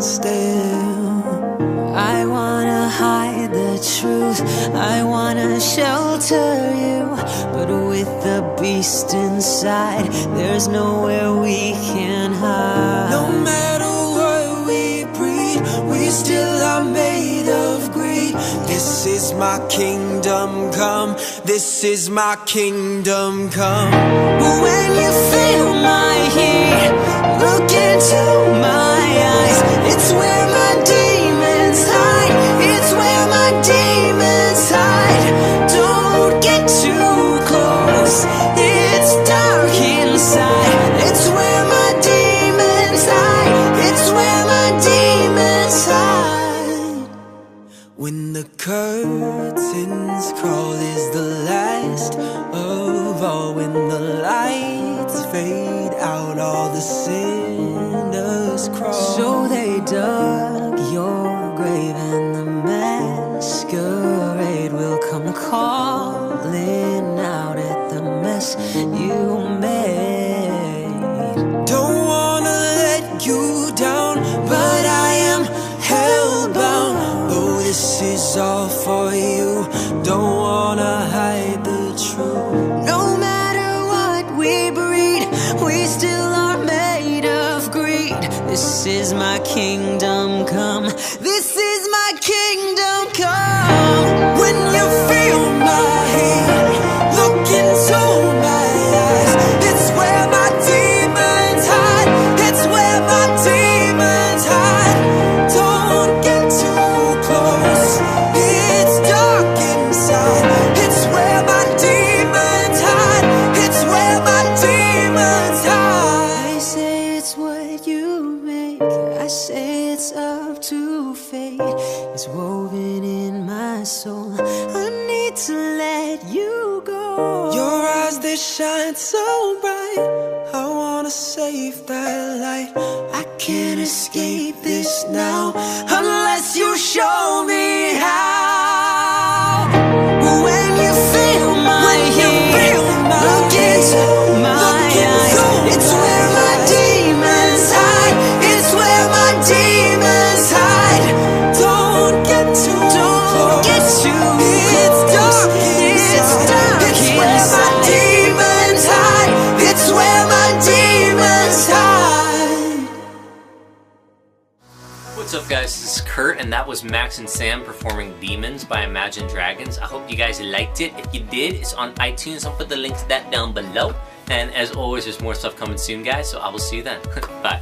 still. I wanna hide the truth, I wanna shelter you, but with the beast inside, there's nowhere we can hide. No matter what we breed, we still are made of greed. This is my kingdom come, this is my kingdom come. When you feel my heat, look into my eyes. It's where my demons hide, it's where my demons hide. Don't get too close, it's dark inside. It's where my demons hide, it's where my demons hide. When the curtains crawl is the last of all. When the lights fade out, all the sinners crawl. So they dug your grave, and the masquerade will come calling out at the mess you made. Don't wanna let you down, but I am hellbound. Oh, this is all for you, don't wanna hide the truth. No matter what we breed, we still are made of greed. This is my kingdom come, this is my kingdom come. When you feel my heat, look into my eyes. It's where my demons hide, it's where my demons hide. Don't get too close, it's dark inside. It's where my demons hide, it's where my demons hide. I say it's what you make, I say it's up to fate. It's woven in my soul, I need to let you go. Your eyes, they shine so bright, I wanna save that light. I can't escape this now, unless you show me how. When you feel my heat, look into my eyes. It's where my demons hide, it's where my demons hide. Don't get too close, it's dark inside. It's where my demons hide, it's where my demons hide. What's up guys, this is Kurt and that was Max and Sam performing Demons by Imagine Dragons. I hope you guys liked it. If you did, it's on iTunes. I'll put the link to that down below. And as always, there's more stuff coming soon guys, so I will see you then. Bye.